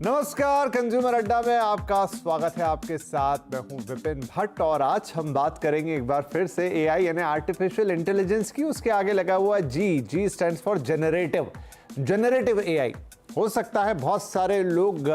नमस्कार, कंज्यूमर अड्डा में आपका स्वागत है। आपके साथ मैं हूं विपिन भट्ट और आज हम बात करेंगे एक बार फिर से एआई यानी आर्टिफिशियल इंटेलिजेंस की। उसके आगे लगा हुआ जी स्टैंड्स फॉर जनरेटिव एआई। हो सकता है बहुत सारे लोग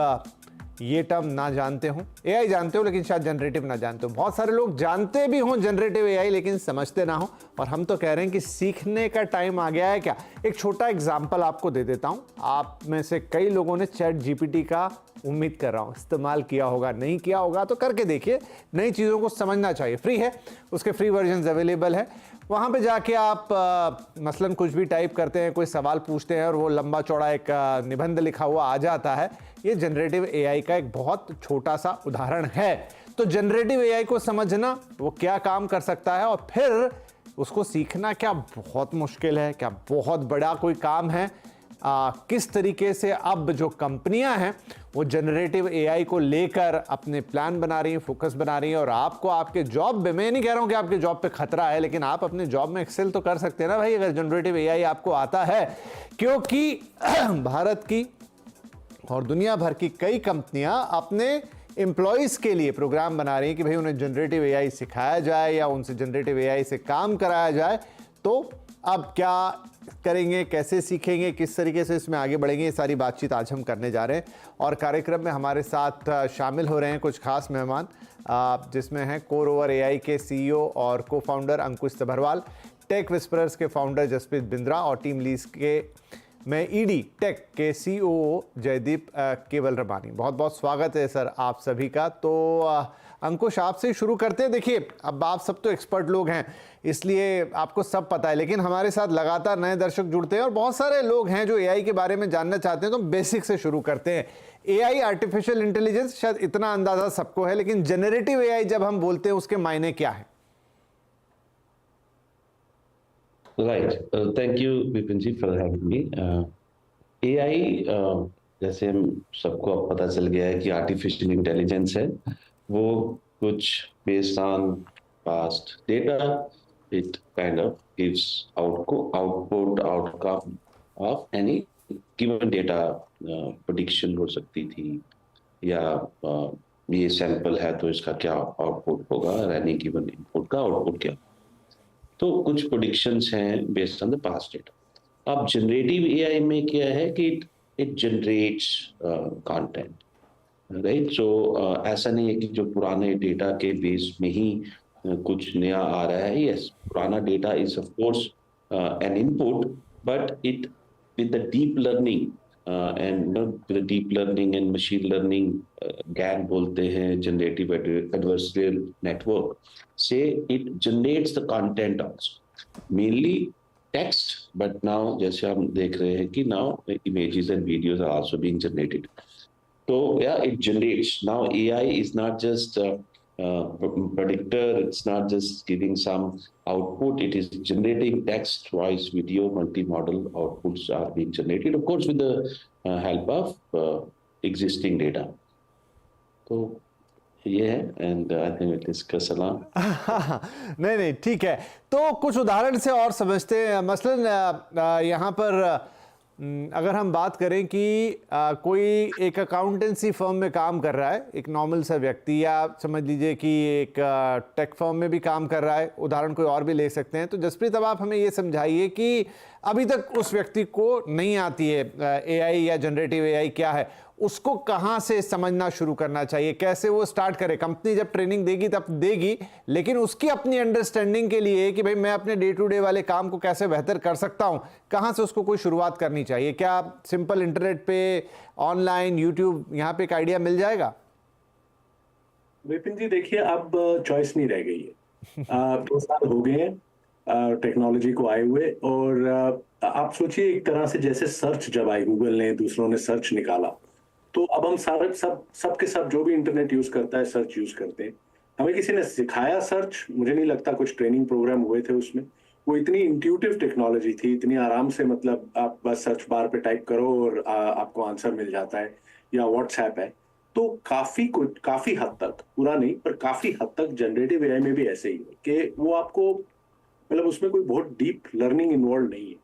ये टर्म ना जानते हो, एआई जानते हो लेकिन शायद जनरेटिव ना जानते हो। बहुत सारे लोग जानते भी हों जनरेटिव एआई लेकिन समझते ना हो। और हम तो कह रहे हैं कि सीखने का टाइम आ गया है क्या। एक छोटा एग्जांपल आपको दे देता हूं। आप में से कई लोगों ने चैट जीपीटी का, उम्मीद कर रहा हूं, इस्तेमाल किया होगा। नहीं किया होगा तो करके देखिए, नई चीज़ों को समझना चाहिए। फ्री है, उसके फ्री वर्जन अवेलेबल है। वहाँ पे जाके आप मसलन कुछ भी टाइप करते हैं, कोई सवाल पूछते हैं और वो लंबा चौड़ा एक निबंध लिखा हुआ आ जाता है। ये जनरेटिव एआई का एक बहुत छोटा सा उदाहरण है। तो जनरेटिव एआई को समझना, वो क्या काम कर सकता है और फिर उसको सीखना क्या बहुत मुश्किल है, क्या बहुत बड़ा कोई काम है। किस तरीके से अब जो कंपनियां हैं वो जनरेटिव एआई को लेकर अपने प्लान बना रही हैं, फोकस बना रही हैं। और आपको आपके जॉब में, मैं नहीं कह रहा हूं कि आपके जॉब पे खतरा है, लेकिन आप अपने जॉब में एक्सेल तो कर सकते हैं ना भाई, अगर जनरेटिव एआई आपको आता है। क्योंकि भारत की और दुनिया भर की कई कंपनियां अपने एम्प्लॉयज के लिए प्रोग्राम बना रही हैं कि भाई उन्हें जनरेटिव एआई सिखाया जाए या उनसे जनरेटिव एआई से काम कराया जाए। तो अब क्या करेंगे, कैसे सीखेंगे, किस तरीके से इसमें आगे बढ़ेंगे, ये सारी बातचीत आज हम करने जा रहे हैं। और कार्यक्रम में हमारे साथ शामिल हो रहे हैं कुछ खास मेहमान, जिसमें हैं कोर ओवर एआई के सीईओ और को फाउंडर अंकुश सभरवाल, टेक विस्परर्स के फाउंडर जसप्रीत बिंद्रा और टीम लीज के में ईडी टेक के सीओओ जयदीप केवल रबानी। बहुत बहुत स्वागत है सर आप सभी का। तो अंकुश, आपसे ही शुरू करते हैं। देखिए, अब आप सब तो एक्सपर्ट लोग हैं इसलिए आपको सब पता है, लेकिन हमारे साथ लगातार नए दर्शक जुड़ते हैं और बहुत सारे लोग हैं जो एआई के बारे में जानना चाहते हैं। तो बेसिक से शुरू करते हैं। एआई, आर्टिफिशियल इंटेलिजेंस, शायद इतना अंदाजा सबको है, लेकिन जनरेटिव एआई जब हम बोलते हैं उसके मायने क्या है? Right. Thank you, Vipin ji, for having me. AI, जैसे हम सबको अब पता चल गया है कि आर्टिफिशियल इंटेलिजेंस है, वो कुछ based on past data, it kind of gives output outcome of any given data. Prediction हो सकती थी या ये सैंपल है तो इसका क्या आउटपुट होगा, एनी गिवन इनपुट का आउटपुट क्या। तो कुछ प्रेडिक्शंस हैं based on the past data. अब जनरेटिव एआई में क्या है कि इट जनरेट्स कंटेंट, राइट। सो ऐसा नहीं है कि जो पुराने डेटा के बेस में ही कुछ नया आ रहा है। यस, पुराना data is of course an input, but it with the deep learning and deep learning and machine learning, GAN बोलते हैं, जनरेटिव एडवर्सरियल नेटवर्क से it generates the content also, mainly text, but now जैसे हम देख रहे हैं कि now images and videos are also being generated. So yeah, it generates. Now AI is not just a predictor. It's not just giving some output. It is generating text, voice, video, multimodal outputs are being generated, of course, with the help of existing data. So ये है, and I think we'll discuss along. नहीं, ठीक है। तो कुछ उदाहरण से और समझते हैं। मसलन यहाँ पर अगर हम बात करें कि कोई एक अकाउंटेंसी फर्म में काम कर रहा है, एक नॉर्मल सा व्यक्ति, या समझ लीजिए कि एक टेक फर्म में भी काम कर रहा है, उदाहरण कोई और भी ले सकते हैं। तो जसप्रीत, अब आप हमें ये समझाइए कि अभी तक उस व्यक्ति को नहीं आती है एआई या जनरेटिव एआई क्या है, उसको कहाँ से समझना शुरू करना चाहिए, कैसे वो स्टार्ट करे? कंपनी जब ट्रेनिंग देगी तब देगी, लेकिन उसकी अपनी अंडरस्टैंडिंग के लिए कि भाई मैं अपने डे टू डे वाले काम को कैसे बेहतर कर सकता हूँ, कहाँ से उसको कोई शुरुआत करनी चाहिए? क्या सिंपल इंटरनेट पे, ऑनलाइन, यूट्यूब, यहाँ पे एक आइडिया मिल जाएगा? विपिन जी, देखिए, अब चॉइस नहीं रह गई है। 2 साल हो गए हैं टेक्नोलॉजी को आए हुए, और आप सोचिए एक तरह से जैसे सर्च जब आई, गूगल ने, दूसरों ने सर्च निकाला, तो अब हम सारे सब के सब जो भी इंटरनेट यूज करता है सर्च यूज करते हैं। हमें किसी ने सिखाया सर्च? मुझे नहीं लगता कुछ ट्रेनिंग प्रोग्राम हुए थे उसमें। वो इतनी इंट्यूटिव टेक्नोलॉजी थी, इतनी आराम से, मतलब आप बस सर्च बार पे टाइप करो और आपको आंसर मिल जाता है, या व्हाट्सएप है। तो काफी हद तक, पूरा नहीं पर काफी हद तक जनरेटिव एआई में भी ऐसे ही है कि वो आपको, मतलब उसमें कोई बहुत डीप लर्निंग इन्वॉल्व नहीं है।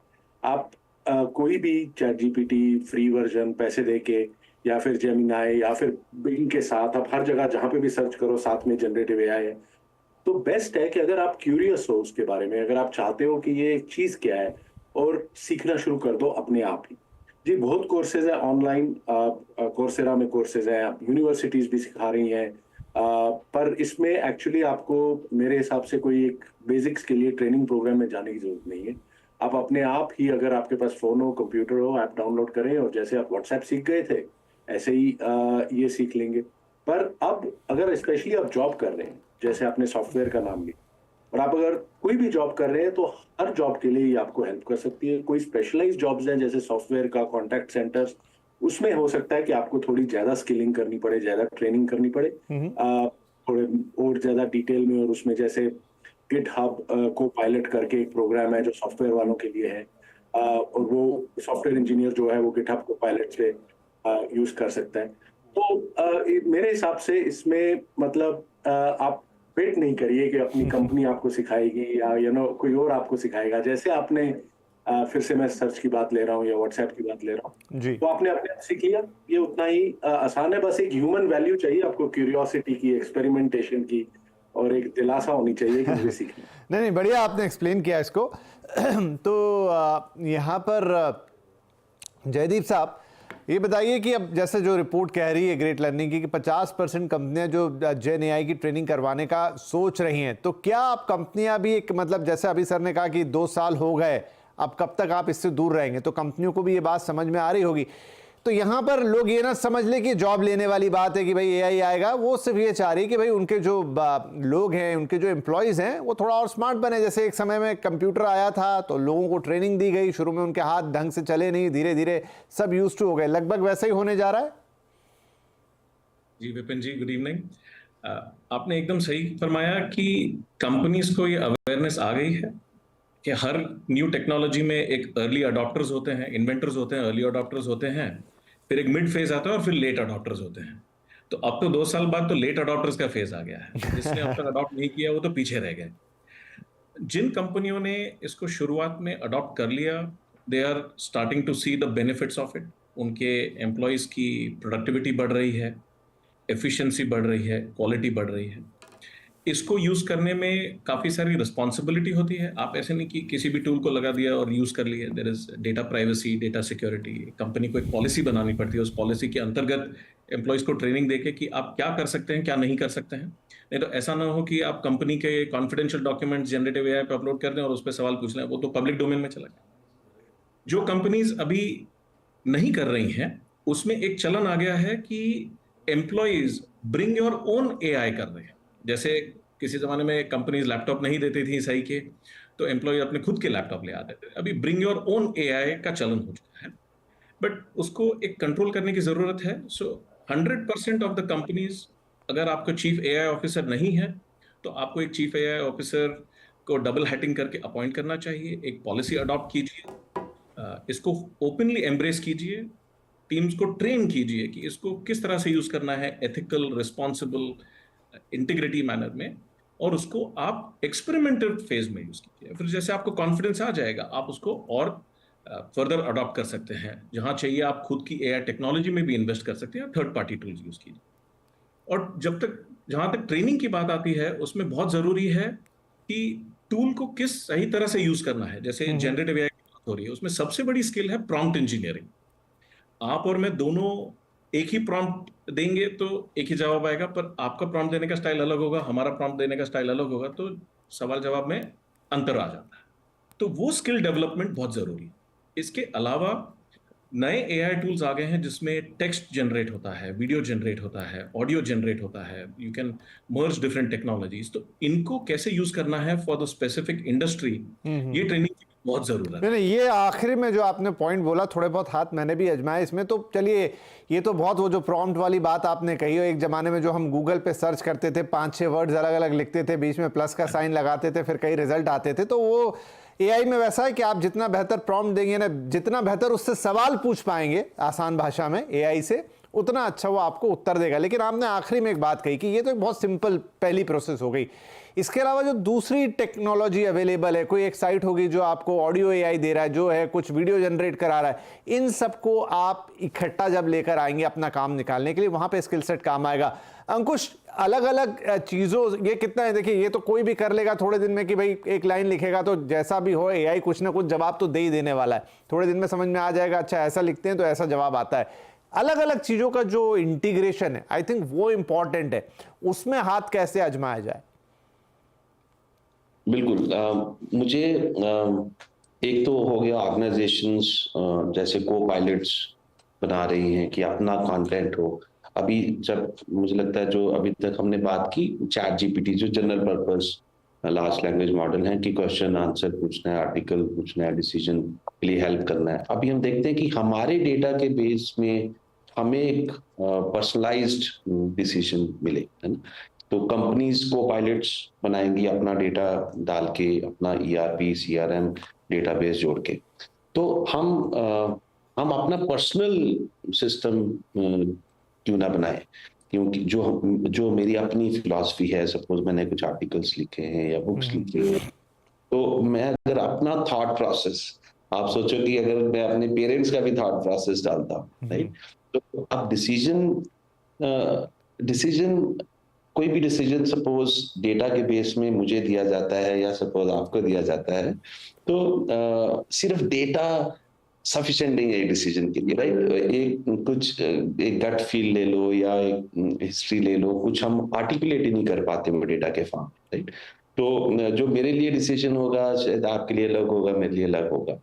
आप कोई भी चैट जीपीटी फ्री वर्जन पैसे दे के या फिर जेमिनाई या फिर बिंग के साथ आप हर जगह जहां पे भी सर्च करो साथ में जनरेटिव एआई है। तो बेस्ट है कि अगर आप क्यूरियस हो उसके बारे में, अगर आप चाहते हो कि ये चीज क्या है, और सीखना शुरू कर दो अपने आप ही। जी बहुत कोर्सेज है ऑनलाइन, कोर्सेरा में कोर्सेज है, यूनिवर्सिटीज भी सिखा रही हैं, पर इसमें एक्चुअली आपको मेरे हिसाब से कोई एक बेसिक्स के लिए ट्रेनिंग प्रोग्राम में जाने की जरूरत नहीं है। आप अपने आप ही, अगर आपके पास फोन हो, कंप्यूटर हो, ऐप डाउनलोड करें और जैसे आप व्हाट्सएप सीख गए थे ऐसे ही ये सीख लेंगे। पर अब अगर स्पेशली आप जॉब कर रहे हैं, जैसे आपने सॉफ्टवेयर का नाम लिया, और आप अगर कोई भी जॉब कर रहे हैं तो हर जॉब के लिए ये आपको हेल्प कर सकती है। कोई स्पेशलाइज्ड जॉब्स हैं जैसे सॉफ्टवेयर का, कॉन्टैक्ट सेंटर्स, उसमें हो सकता है कि आपको थोड़ी ज्यादा स्किलिंग करनी पड़े, ज्यादा ट्रेनिंग करनी पड़े, थोड़े और ज्यादा डिटेल में। और उसमें जैसे गिटहब को पायलट करके एक प्रोग्राम है जो सॉफ्टवेयर वालों के लिए है, और वो सॉफ्टवेयर इंजीनियर जो है वो गिटहब को पायलट से यूज कर सकता है। तो मेरे हिसाब से इसमें मतलब आप वेट नहीं करिए कि अपनी कंपनी आपको सिखाएगी या कोई और आपको सिखाएगा। जैसे आपने फिर से मैं सर्च की बात ले रहा हूँ या व्हाट्सएप की बात ले रहा हूँ, जी। तो आपने अपने आप सीख लिया। ये उतना ही आसान है। बस एक ह्यूमन वैल्यू चाहिए आपको, क्यूरियोसिटी की, एक्सपेरिमेंटेशन की, और एक दिलासा होनी चाहिए कि मुझे सीखना। नहीं, बढ़िया आपने एक्सप्लेन किया इसको। तो यहाँ पर जयदीप साहब ये बताइए कि अब जैसे जो रिपोर्ट कह रही है ग्रेट लर्निंग की कि 50% कंपनियां जो जेन एआई की ट्रेनिंग करवाने का सोच रही हैं, तो क्या आप कंपनियां भी एक मतलब जैसे अभी सर ने कहा कि 2 साल हो गए, अब कब तक आप इससे दूर रहेंगे, तो कंपनियों को भी ये बात समझ में आ रही होगी। तो यहाँ पर लोग ये ना समझ ले कि जॉब लेने वाली बात है कि भाई एआई आएगा, वो सिर्फ ये चाह रही है कि भाई उनके जो लोग हैं, उनके जो एम्प्लॉयज़ हैं वो थोड़ा और स्मार्ट बने। जैसे एक समय में कंप्यूटर आया था तो लोगों को ट्रेनिंग दी गई, शुरू में उनके हाथ ढंग से चले नहीं, धीरे धीरे सब यूज्ड टू हो गए। लगभग वैसा ही होने जा रहा है। जी विपिन जी, गुड इवनिंग। आपने एकदम सही फरमाया कि कंपनीज को ये अवेयरनेस आ गई है कि हर न्यू टेक्नोलॉजी में एक अर्ली अडॉप्टर्स होते हैं, इन्वेंटर्स होते हैं, अर्ली अडॉप्टर्स होते हैं, फिर एक मिड फेज आता है और फिर लेट अडॉप्टर्स होते हैं। तो अब तो 2 साल बाद तो लेट अडॉप्टर्स का फेज आ गया है। जिसने अब तक अडॉप्ट नहीं किया वो तो पीछे रह गए। जिन कंपनियों ने इसको शुरुआत में अडॉप्ट कर लिया, they are starting to see the benefits of it. उनके एम्प्लॉयज की प्रोडक्टिविटी बढ़ रही है, एफिशिएंसी बढ़ रही है, क्वालिटी बढ़ रही है। इसको यूज करने में काफी सारी रिस्पॉन्सिबिलिटी होती है। आप ऐसे नहीं कि किसी भी टूल को लगा दिया और यूज कर लिया। There is data privacy, data security. Company को एक पॉलिसी बनानी पड़ती है, उस पॉलिसी के अंतर्गत एम्प्लॉयज को ट्रेनिंग देके कि आप क्या कर सकते हैं, क्या नहीं कर सकते हैं। नहीं तो ऐसा ना हो कि आप कंपनी के कॉन्फिडेंशियल डॉक्यूमेंट्स जनरेटिव एआई पे अपलोड कर दें और उस पर सवाल पूछ लें, वो तो पब्लिक डोमेन में चला गया। जो कंपनीज अभी नहीं कर रही हैं उसमें एक चलन आ गया है कि employees bring your own AI कर रहे हैं। जैसे किसी जमाने में कंपनीज लैपटॉप नहीं देती थी सही के, तो एम्प्लॉय अपने खुद के लैपटॉप ले आते थे। अभी ब्रिंग योर ओन एआई का चलन हो चुका है, बट उसको एक कंट्रोल करने की जरूरत है। सो 100% ऑफ द कंपनीज, अगर आपको चीफ एआई ऑफिसर नहीं है तो आपको एक चीफ एआई ऑफिसर को डबल हैटिंग करके अपॉइंट करना चाहिए। एक पॉलिसी अडॉप्ट कीजिए, इसको ओपनली एम्ब्रेस कीजिए, टीम्स को ट्रेन कीजिए कि इसको किस तरह से यूज करना है, एथिकल, रिस्पॉन्सिबल, इंटीग्रिटी मैनर में, और उसको आप एक्सपेरिमेंटल फेज में यूज कीजिए। फिर जैसे आपको कॉन्फिडेंस आ जाएगा, आप उसको और फर्दर अडॉप्ट कर सकते हैं। जहां चाहिए आप खुद की एआई टेक्नोलॉजी में भी इन्वेस्ट कर सकते हैं, थर्ड पार्टी टूल्स यूज कीजिए। और जहां तक ट्रेनिंग की बात आती है, उसमें बहुत जरूरी है कि टूल को किस सही तरह से यूज करना है। जैसे जनरेटिव एआई की बात हो रही है, उसमें सबसे बड़ी स्किल है प्रॉम्प्ट इंजीनियरिंग। आप और मैं दोनों एक ही प्रॉम्प्ट देंगे तो एक ही जवाब आएगा, पर आपका प्रॉम्प्ट देने का स्टाइल अलग होगा, हमारा प्रॉम्प्ट देने का स्टाइल अलग होगा, तो सवाल जवाब में अंतर आ जाता है। तो वो स्किल डेवलपमेंट बहुत जरूरी है। इसके अलावा नए एआई टूल्स आ गए हैं जिसमें टेक्स्ट जनरेट होता है, वीडियो जनरेट होता है, ऑडियो जनरेट होता है। You can merge different technologies. तो इनको कैसे यूज करना है फॉर द स्पेसिफिक इंडस्ट्री, ये ट्रेनिंग की बहुत जरूरत है। नहीं, ये आखिरी में जो आपने पॉइंट बोला, थोड़े बहुत हाथ मैंने भी आजमाए इसमें। तो चलिए, ये तो बहुत वो जो प्रॉम्प्ट वाली बात आपने कही हो, एक जमाने में जो हम गूगल पे सर्च करते थे, 5-6 वर्ड्स अलग अलग लिखते थे, बीच में प्लस का साइन लगाते थे, फिर कई रिजल्ट आते थे। तो वो एआई में वैसा है कि आप जितना बेहतर प्रॉम्प्ट देंगे ना, जितना बेहतर उससे सवाल पूछ पाएंगे आसान भाषा में एआई से, उतना अच्छा वो आपको उत्तर देगा। लेकिन आपने आखिरी में एक बात कही कि ये तो एक बहुत सिंपल पहली प्रोसेस हो गई, इसके अलावा जो दूसरी टेक्नोलॉजी अवेलेबल है, कोई एक साइट होगी जो आपको ऑडियो एआई दे रहा है, जो है कुछ वीडियो जनरेट करा रहा है, इन सबको आप इकट्ठा जब लेकर आएंगे अपना काम निकालने के लिए, वहां पे स्किल सेट काम आएगा। अंकुश, अलग अलग चीज़ों, ये कितना है, देखिए ये तो कोई भी कर लेगा थोड़े दिन में कि भाई एक लाइन लिखेगा तो जैसा भी हो एआई कुछ ना कुछ जवाब तो दे ही देने वाला है, थोड़े दिन में समझ में आ जाएगा, अच्छा ऐसा लिखते हैं तो ऐसा जवाब आता है। अलग अलग चीज़ों का जो इंटीग्रेशन है, आई थिंक वो इंपॉर्टेंट है, उसमें हाथ कैसे आजमाया जाए? बिल्कुल, मुझे एक तो हो गया ऑर्गेनाइजेशंस जैसे को पायलट्स बना रही हैं कि अपना कंटेंट हो। अभी जब मुझे लगता है जो अभी तक हमने बात की चैट जीपीटी जो general purpose large language model है कि क्वेश्चन आंसर पूछना है, आर्टिकल पूछना है, डिसीजन के लिए हेल्प करना है। अभी हम देखते हैं कि हमारे डेटा के बेस में हमें एक पर्सनलाइज्ड डिसीजन मिले, है ना। तो कंपनीज को पायलट्स बनाएंगी अपना डेटा डाल के, अपना ईआरपी सीआरएम डेटाबेस जोड़ के। तो हम अपना पर्सनल सिस्टम क्यों ना बनाए, क्योंकि जो मेरी अपनी फिलॉसफी है, सपोज मैंने कुछ आर्टिकल्स लिखे हैं या बुक्स लिखी हैं, तो मैं अगर अपना थॉट प्रोसेस, आप सोचो कि अगर मैं अपने पेरेंट्स का भी थॉट प्रोसेस डालता हूँ, राइट, तो अब डिसीजन कोई भी डिसीजन सपोज डेटा के बेस में मुझे दिया जाता है या सपोज आपको दिया जाता है, तो सिर्फ डेटा सफिशिएंट नहीं है डिसीजन के लिए, राइट। एक गट फील ले लो या एक हिस्ट्री ले लो, कुछ हम आर्टिकुलेट ही नहीं कर पाते वो डेटा के फॉर्म, राइट। तो जो मेरे लिए डिसीजन होगा शायद आपके लिए अलग होगा, मेरे लिए अलग होगा।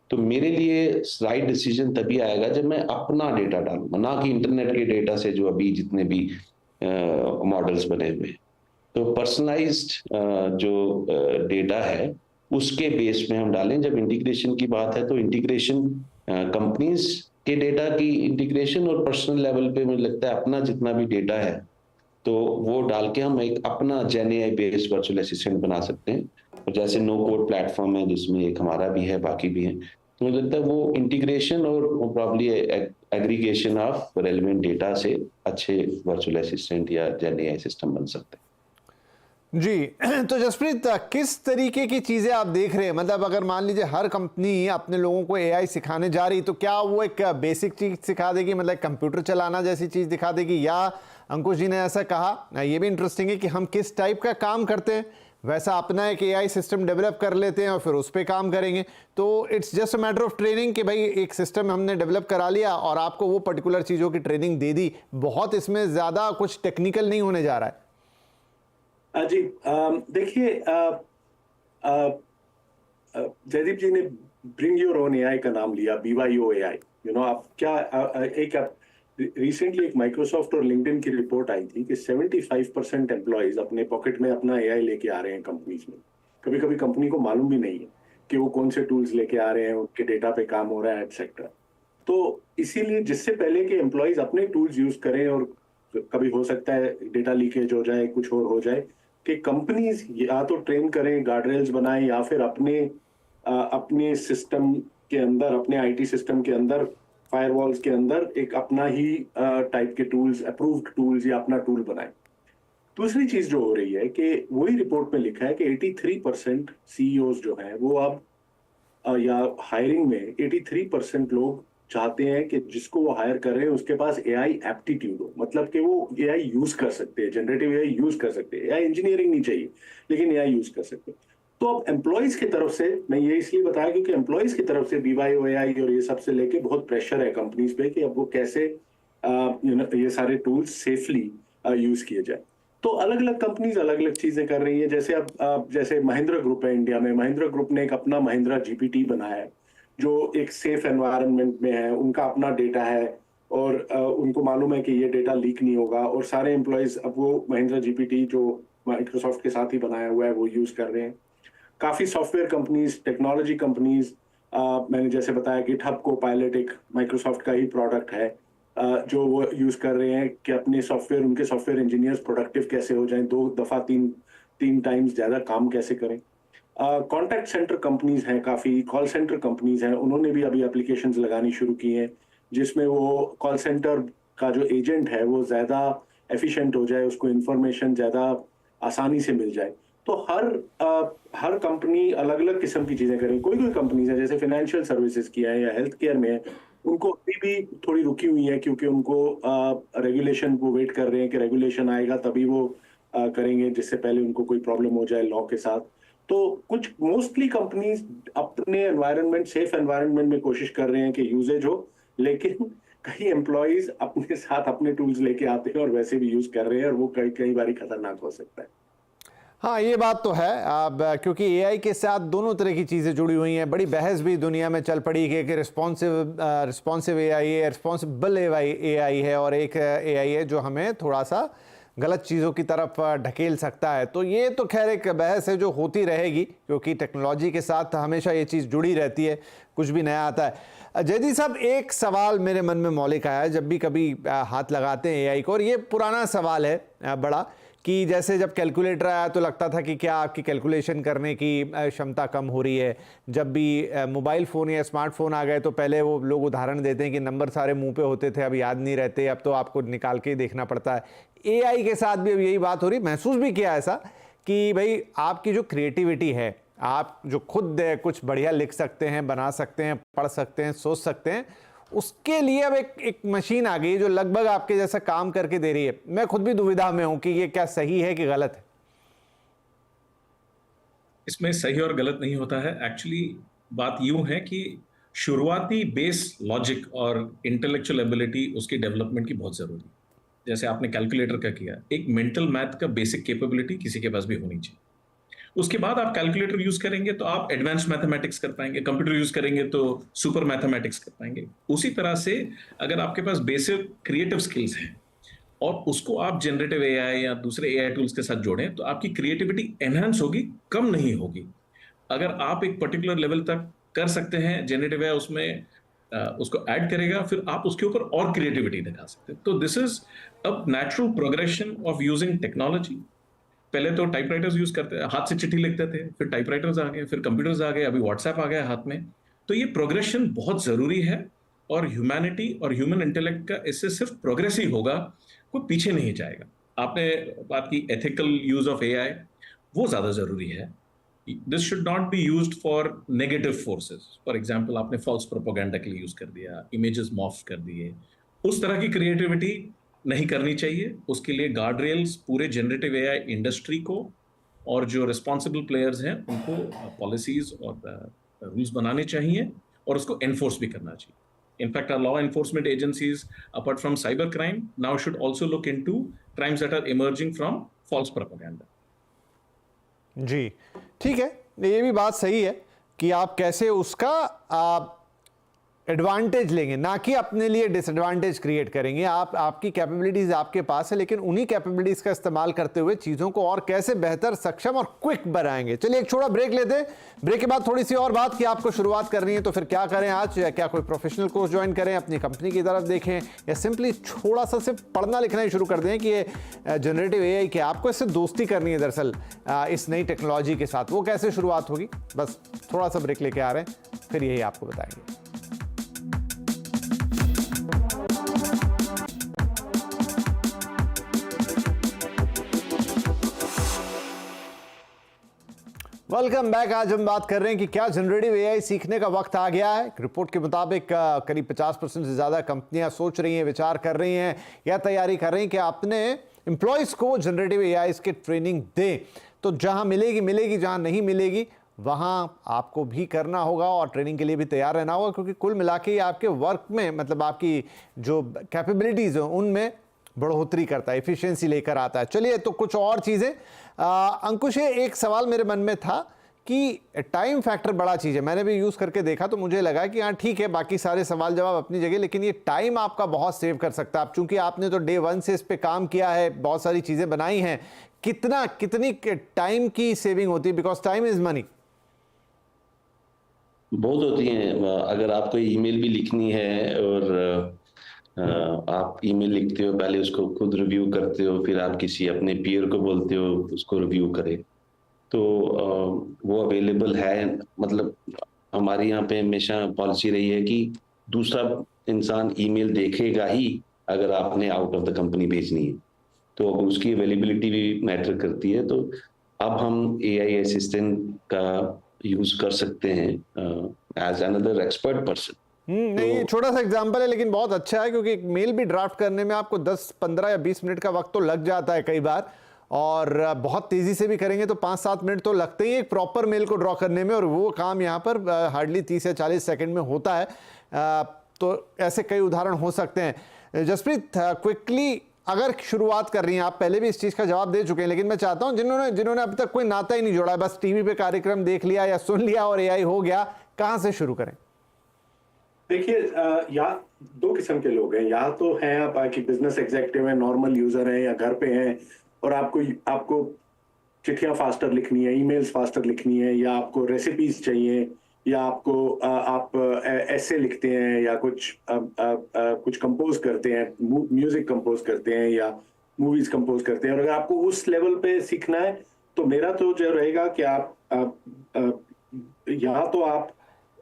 तो मेरे लिए राइट डिसीजन तभी आएगा जब मैं अपना डेटा डालूंगा, ना कि इंटरनेट के डेटा से जो अभी जितने भी मॉडल्स बने हुए हैं। तो पर्सनलाइज्ड जो डेटा है उसके बेस में हम डालें। जब इंटीग्रेशन की बात है तो इंटीग्रेशन कंपनीज के डेटा की इंटीग्रेशन और पर्सनल लेवल पे मुझे लगता है अपना जितना भी डेटा है तो वो डाल के हम एक अपना जेन एआई बेस्ड वर्चुअल असिस्टेंट बना सकते हैं। और जैसे नो कोड प्लेटफॉर्म है जिसमें एक हमारा भी है, बाकी भी है, तो मुझे लगता है वो इंटीग्रेशन और probably aggregation of relevant data से अच्छे वर्चुअल असिस्टेंट या जेन एआई सिस्टम बन सकते हैं। जी, तो जसप्रीत, किस तरीके की चीज़ें आप देख रहे हैं? मतलब अगर मान लीजिए हर कंपनी अपने लोगों को एआई सिखाने जा रही, तो क्या वो एक बेसिक चीज़ सिखा देगी, मतलब कंप्यूटर चलाना जैसी चीज़ दिखा देगी, या अंकुश जी ने ऐसा कहा, ये भी इंटरेस्टिंग है कि हम किस टाइप का काम करते हैं वैसा अपना एक एआई सिस्टम डेवलप कर लेते हैं और फिर उस पर काम करेंगे। तो it's just a matter of training कि भाई एक सिस्टम हमने डेवलप करा लिया और आपको वो पर्टिकुलर चीज़ों की ट्रेनिंग दे दी। बहुत इसमें ज़्यादा कुछ टेक्निकल नहीं होने जा रहा है। जी, देखिए, जयदीप जी ने ब्रिंग योर ओन एआई का नाम लिया, BYO एआई। आप क्या रिसेंटली एक माइक्रोसॉफ्ट और लिंक्डइन की रिपोर्ट आई थी कि 75% एम्प्लॉयज अपने पॉकेट में अपना एआई लेके आ रहे हैं कंपनीज में। कभी कभी कंपनी को मालूम भी नहीं है कि वो कौन से टूल्स लेके आ रहे हैं, उनके डेटा पे काम हो रहा है, एटसेट्रा। तो इसीलिए जिससे पहले कि एम्प्लॉयज अपने टूल्स यूज करें, और कभी हो सकता है डेटा लीकेज हो जाए, कुछ और हो जाए, कि कंपनीज या तो ट्रेन करें, गार्डरेल्स बनाएं, या फिर अपने सिस्टम के अंदर, अपने आईटी सिस्टम के अंदर, फायरवॉल्स के अंदर एक अपना ही टाइप के टूल्स, अप्रूव्ड टूल्स या अपना टूल बनाएं। दूसरी चीज जो हो रही है कि वही रिपोर्ट में लिखा है कि 83% सीईओज जो हैं वो अब या हायरिंग में 83% लोग चाहते हैं कि जिसको वो हायर कर रहे हैं उसके पास एआई एप्टीट्यूड हो, मतलब कि वो एआई यूज कर सकते हैं, जनरेटिव एआई यूज कर सकते हैं। एआई इंजीनियरिंग नहीं चाहिए, लेकिन एआई यूज कर सकते हैं। तो अब एम्प्लॉयज की तरफ से, मैं ये इसलिए बताया क्योंकि एम्प्लॉयज की तरफ से BYO एआई और ये सबसे लेके बहुत प्रेशर है कंपनीज पे कि अब वो कैसे ये सारे टूल्स सेफली यूज किए जाए। तो अलग अलग कंपनीज अलग अलग चीजें कर रही है। जैसे अब जैसे महिंद्रा ग्रुप है इंडिया में, महिंद्रा ग्रुप ने एक अपना महिंद्रा GPT बनाया है जो एक सेफ एनवायरनमेंट में है, उनका अपना डेटा है और उनको मालूम है कि ये डेटा लीक नहीं होगा, और सारे एम्प्लॉयज अब वो महिंद्रा GPT जो माइक्रोसॉफ्ट के साथ ही बनाया हुआ है वो यूज कर रहे हैं। काफी सॉफ्टवेयर कंपनीज, टेक्नोलॉजी कंपनीज, मैंने जैसे बताया गिटहब को पायलट एक माइक्रोसॉफ्ट का ही प्रोडक्ट है जो वो यूज कर रहे हैं कि अपने सॉफ्टवेयर, उनके सॉफ्टवेयर इंजीनियर्स प्रोडक्टिव कैसे हो जाएं, 2 दफा 3 टाइम्स ज्यादा काम कैसे करें। कॉन्टैक्ट सेंटर कंपनीज हैं, काफी कॉल सेंटर कंपनीज हैं, उन्होंने भी अभी एप्लीकेशंस लगानी शुरू की हैं जिसमें वो कॉल सेंटर का जो एजेंट है वो ज्यादा एफिशिएंट हो जाए, उसको इंफॉर्मेशन ज्यादा आसानी से मिल जाए। तो हर कंपनी अलग अलग किस्म की चीजें करें। कोई कोई कंपनीज है जैसे फाइनेंशियल सर्विसेज की है या हेल्थ केयर में है, उनको अभी भी थोड़ी रुकी हुई है क्योंकि उनको रेगुलेशन वो वेट कर रहे हैं कि रेगुलेशन आएगा तभी वो करेंगे, जिससे पहले उनको कोई प्रॉब्लम हो जाए लॉ के साथ। तो कुछ मोस्टली कंपनीज अपने एनवायरनमेंट, सेफ एनवायरनमेंट में कोशिश कर रहे हैं कि यूजेज हो, लेकिन कई एम्प्लॉयज अपने साथ अपने टूल्स लेके आते हैं और वैसे भी यूज कर रहे हैं, और वो कई बार खतरनाक हो सकता है। हाँ, ये बात तो है। अब क्योंकि एआई के साथ दोनों तरह की चीज़ें जुड़ी हुई हैं, बड़ी बहस भी दुनिया में चल पड़ी कि रिस्पॉन्सिव एआई है, रिस्पॉन्सिबल एआई है, और एक एआई है जो हमें थोड़ा सा गलत चीज़ों की तरफ ढकेल सकता है। तो ये तो खैर एक बहस है जो होती रहेगी, क्योंकि टेक्नोलॉजी के साथ हमेशा ये चीज़ जुड़ी रहती है, कुछ भी नया आता है। जयदीप साहब, एक सवाल मेरे मन में मौलिक आया जब भी कभी हाथ लगाते हैं एआई को, और ये पुराना सवाल है बड़ा, कि जैसे जब कैलकुलेटर आया तो लगता था कि क्या आपकी कैलकुलेशन करने की क्षमता कम हो रही है। जब भी मोबाइल फ़ोन या स्मार्टफोन आ गए तो पहले वो लोग उदाहरण देते हैं कि नंबर सारे मुंह पे होते थे, अब याद नहीं रहते, अब तो आपको निकाल के ही देखना पड़ता है। एआई के साथ भी अब यही बात हो रही। महसूस भी किया ऐसा कि भाई आपकी जो क्रिएटिविटी है, आप जो खुद कुछ बढ़िया लिख सकते हैं, बना सकते हैं, पढ़ सकते हैं, सोच सकते हैं, उसके लिए अब एक मशीन आ गई जो लगभग आपके जैसा काम करके दे रही है। मैं खुद भी दुविधा में हूं कि ये क्या सही है कि गलत है। इसमें सही और गलत नहीं होता है। एक्चुअली बात यूं है कि शुरुआती बेस लॉजिक और इंटेलेक्चुअल एबिलिटी उसकी डेवलपमेंट की बहुत जरूरी है। जैसे आपने कैलकुलेटर का किया, एक मेंटल मैथ का बेसिक कैपेबिलिटी किसी के पास भी होनी चाहिए। उसके बाद आप कैलकुलेटर यूज करेंगे तो आप एडवांस मैथमेटिक्स कर पाएंगे, कंप्यूटर यूज करेंगे तो सुपर मैथमेटिक्स कर पाएंगे। उसी तरह से अगर आपके पास बेसिक क्रिएटिव स्किल्स हैं और उसको आप जनरेटिव एआई या दूसरे एआई टूल्स के साथ जोड़ें तो आपकी क्रिएटिविटी एनहांस होगी, कम नहीं होगी। अगर आप एक पर्टिकुलर लेवल तक कर सकते हैं, जनरेटिव एआई उसमें उसको ऐड करेगा, फिर आप उसके ऊपर और क्रिएटिविटी दिखा सकते हैं। तो this is a natural progression of using technology. पहले तो टाइपराइटर्स यूज करते थे, हाथ से चिट्ठी लिखते थे, फिर टाइपराइटर्स आ गए, फिर कंप्यूटर्स आ गए, अभी व्हाट्सएप आ गया हाथ में। तो ये प्रोग्रेशन बहुत जरूरी है, और ह्यूमैनिटी और ह्यूमन इंटेलेक्ट का इससे सिर्फ प्रोग्रेस ही होगा, कोई पीछे नहीं जाएगा। आपने बात की एथिकल यूज ऑफ एआई, वो ज्यादा जरूरी है। This should not be used for negative forces. For example, आपने फॉल्स प्रोपेगेंडा के लिए यूज कर दिया, इमेजेस मॉर्फ कर दिए, उस तरह की क्रिएटिविटी नहीं करनी चाहिए। उसके लिए गार्ड रेल्स पूरे जनरेटिव एआई इंडस्ट्री को और जो रिस्पॉन्सिबल प्लेयर्स हैं उनको पॉलिसीज और रूल्स बनाने चाहिए, और उसको एनफोर्स भी करना चाहिए। In fact law enforcement agencies apart from cyber crime now should also look into crimes that are emerging from false propaganda. जी, ठीक है, ये भी बात सही है कि आप कैसे उसका एडवांटेज लेंगे, ना कि अपने लिए डिसएडवांटेज क्रिएट करेंगे। आपकी कैपेबिलिटीज आपके पास है, लेकिन उन्हीं कैपेबिलिटीज का इस्तेमाल करते हुए चीज़ों को और कैसे बेहतर, सक्षम और क्विक बनाएंगे। चलिए एक छोटा ब्रेक लेते हैं। ब्रेक के बाद थोड़ी सी और बात कि आपको शुरुआत करनी है तो फिर क्या करें आज, या क्या कोई प्रोफेशनल कोर्स ज्वाइन करें, अपनी कंपनी की तरफ देखें, या सिंपली थोड़ा सा सिर्फ पढ़ना लिखना ही शुरू कर दें कि ये जनरेटिव एआई क्या, आपको इससे दोस्ती करनी है दरअसल इस नई टेक्नोलॉजी के साथ, वो कैसे शुरुआत होगी। बस थोड़ा सा ब्रेक लेके आ रहे हैं, फिर यही आपको बताएंगे। Welcome back. आज हम बात कर रहे हैं कि क्या जनरेटिव एआई सीखने का वक्त आ गया है। रिपोर्ट के मुताबिक करीब 50% से ज़्यादा कंपनियां सोच रही हैं, विचार कर रही हैं या तैयारी कर रही हैं कि अपने एम्प्लॉयज़ को जनरेटिव एआई की ट्रेनिंग दें। तो जहां मिलेगी, जहां नहीं मिलेगी वहां आपको भी करना होगा और ट्रेनिंग के लिए भी तैयार रहना होगा, क्योंकि कुल मिला के आपके वर्क में, मतलब आपकी जो कैपेबिलिटीज़ हैं उनमें बढ़ोतरी करता है, एफिशिएंसी लेकर आता है। चलिए तो कुछ और चीज़ें। अंकुश, एक सवाल मेरे मन में था कि टाइम फैक्टर बड़ा चीज़ है। मैंने भी यूज़ करके देखा तो मुझे लगा कि हाँ ठीक है, बाकी सारे सवाल जवाब अपनी जगह, लेकिन ये टाइम आपका बहुत सेव कर सकता है। अब चूंकि आपने तो डे 1 से इस पे काम किया है, बहुत सारी चीज़ें बनाई हैं, कितनी टाइम की सेविंग होती है, बिकॉज टाइम इज मनी। बहुत होती हैं। अगर आपको ईमेल भी लिखनी है और आप ईमेल लिखते हो, पहले उसको खुद रिव्यू करते हो, फिर आप किसी अपने पीयर को बोलते हो उसको रिव्यू करे, तो वो अवेलेबल है। मतलब हमारे यहाँ पे हमेशा पॉलिसी रही है कि दूसरा इंसान ईमेल देखेगा ही अगर आपने आउट ऑफ द कंपनी भेजनी है, तो उसकी अवेलेबिलिटी भी मैटर करती है। तो अब हम एआई असिस्टेंट का यूज कर सकते हैं एज अनदर एक्सपर्ट पर्सन। नहीं, ये छोटा सा एग्जांपल है लेकिन बहुत अच्छा है, क्योंकि एक मेल भी ड्राफ्ट करने में आपको 10, 15 या 20 मिनट का वक्त तो लग जाता है कई बार, और बहुत तेजी से भी करेंगे तो 5-7 मिनट तो लगते ही एक प्रॉपर मेल को ड्रॉ करने में, और वो काम यहाँ पर हार्डली 30 या 40 सेकंड में होता है। तो ऐसे कई उदाहरण हो सकते हैं। जसप्रीत, क्विकली अगर शुरुआत कर रही हैं आप, पहले भी इस चीज़ का जवाब दे चुके हैं, लेकिन मैं चाहता हूं जिन्होंने अभी तक कोई नाता ही नहीं जोड़ा, बस टीवी पे कार्यक्रम देख लिया या सुन लिया और एआई हो गया, कहां से शुरू करें? देखिए, यहाँ दो किस्म के लोग हैं। या तो हैं आप कि बिजनेस एग्जीक्यूटिव हैं, नॉर्मल यूजर हैं, या घर पे हैं और आपको चिट्ठियां फास्टर लिखनी है, ईमेल्स फास्टर लिखनी है, या आपको रेसिपीज चाहिए, या आप ऐसे लिखते हैं, या कुछ कंपोज करते हैं, म्यूजिक कंपोज करते हैं, या मूवीज कंपोज करते हैं। और अगर आपको उस लेवल पे सीखना है तो मेरा तो जो रहेगा कि आप या तो आप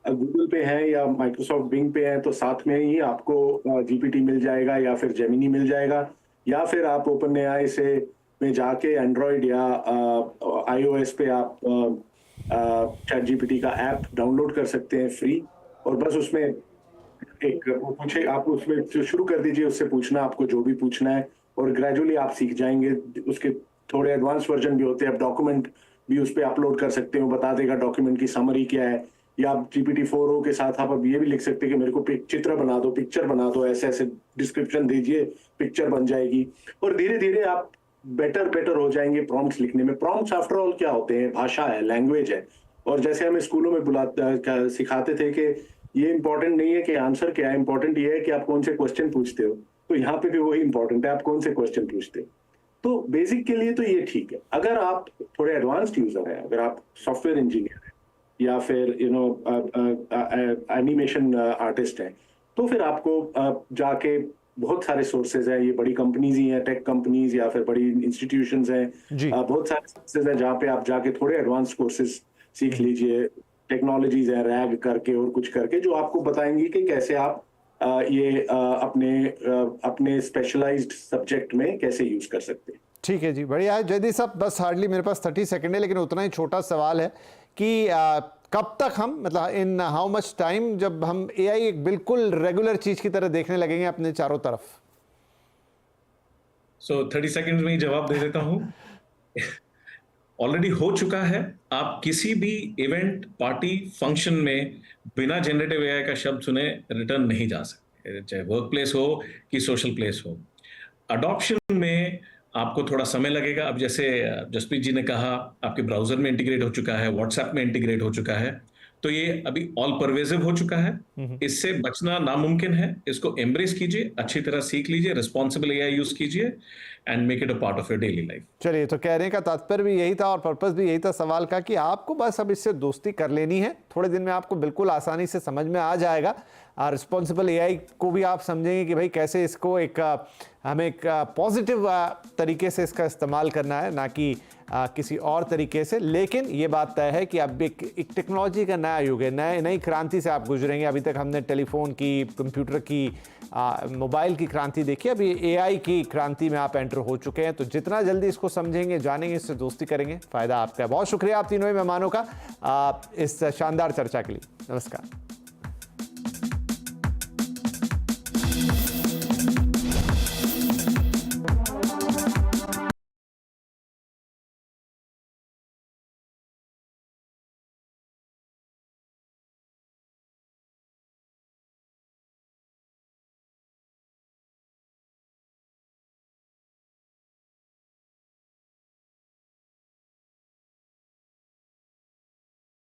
गूगल पे हैं या माइक्रोसॉफ्ट बिंग पे हैं, तो साथ में ही आपको जीपीटी मिल जाएगा या फिर जेमिनी मिल जाएगा, या फिर आप ओपन एआई से में जाके एंड्रॉइड या आईओएस पे आप चैट जीपीटी का ऐप डाउनलोड कर सकते हैं फ्री, और बस उसमें वो पूछे, आप उसमें शुरू कर दीजिए उससे पूछना, आपको जो भी पूछना है, और ग्रेजुअली आप सीख जाएंगे। उसके थोड़े एडवांस वर्जन भी होते हैं, आप डॉक्यूमेंट भी उस पर अपलोड कर सकते हो, बता देगा डॉक्यूमेंट की समरी क्या है। या आप GPT-4o के साथ आप अब ये भी लिख सकते हैं कि मेरे को चित्र बना दो, पिक्चर बना दो, ऐसे ऐसे डिस्क्रिप्शन दीजिए, पिक्चर बन जाएगी। और धीरे धीरे आप बेटर हो जाएंगे प्रॉम्प्ट्स लिखने में। प्रॉम्प्ट्स आफ्टर ऑल क्या होते हैं? भाषा है, लैंग्वेज है। और जैसे हमें स्कूलों में सिखाते थे कि ये इंपॉर्टेंट नहीं है कि आंसर क्या है, इंपॉर्टेंट ये है कि आप कौन से क्वेश्चन पूछते हो। तो यहाँ पे भी वही इंपॉर्टेंट है, आप कौन से क्वेश्चन पूछते हो। तो बेसिक के लिए तो ये ठीक है। अगर आप थोड़े एडवांस्ड यूजर हैं, अगर आप सॉफ्टवेयर इंजीनियर हैं या फिर एनिमेशन आर्टिस्ट हैं, तो फिर आपको जाके बहुत सारे सोर्सेज हैं। ये बड़ी कंपनीज ही हैं, टेक कंपनीज या फिर बड़ी इंस्टीट्यूशंस हैं, बहुत सारे सोर्सेज हैं जहाँ पे आप जाके थोड़े एडवांस कोर्सेज सीख लीजिए। टेक्नोलॉजीज है, रैग करके और कुछ करके, जो आपको बताएंगी कि कैसे आप ये अपने स्पेशलाइज्ड सब्जेक्ट में कैसे यूज कर सकते हैं। ठीक है जी, बढ़िया है जयदीप साहब। बस हार्डली मेरे पास 30 सेकंड है, लेकिन उतना ही छोटा सवाल है कि कब तक हम, मतलब इन हाउ मच टाइम, जब हम एआई एक बिल्कुल रेगुलर चीज की तरह देखने लगेंगे अपने चारों तरफ? सो 30 सेकंड में ही जवाब दे देता हूं। ऑलरेडी हो चुका है। आप किसी भी इवेंट, पार्टी, फंक्शन में बिना जनरेटिव एआई का शब्द सुने रिटर्न नहीं जा सकते, चाहे वर्क प्लेस हो कि सोशल प्लेस हो। अडॉप्शन में आपको थोड़ा समय लगेगा। अब जैसे जसप्रीत जी ने कहा, आपके ब्राउजर में इंटीग्रेट हो चुका है, व्हाट्सएप में इंटीग्रेट हो चुका है, तो ये अभी ऑल परवेजिव हो चुका है। इससे बचना नामुमकिन है। इसको एम्ब्रेस कीजिए, अच्छी तरह सीख लीजिए, रिस्पॉन्सिबल एआई यूज कीजिए and make it a part of your daily life. चलिए, तो कहने का तात्पर्य भी यही था और पर्पस भी यही था सवाल का कि आपको बस अब इससे दोस्ती कर लेनी है। थोड़े दिन में आपको बिल्कुल आसानी से समझ में आ जाएगा। रिस्पॉन्सिबल एआई को भी आप समझेंगे कि भाई कैसे इसको हमें एक पॉजिटिव तरीके से इसका इस्तेमाल करना है, ना कि किसी और तरीके से। लेकिन ये बात तय है कि अब एक टेक्नोलॉजी का नया युग है, नई क्रांति से आप गुजरेंगे। अभी तक हमने टेलीफोन की, कंप्यूटर की, मोबाइल की क्रांति देखी, अभी एआई की क्रांति में आप एंटर हो चुके हैं। तो जितना जल्दी इसको समझेंगे, जानेंगे, इससे दोस्ती करेंगे, फ़ायदा आपका है। बहुत शुक्रिया आप तीनों ही मेहमानों का इस शानदार चर्चा के लिए। नमस्कार।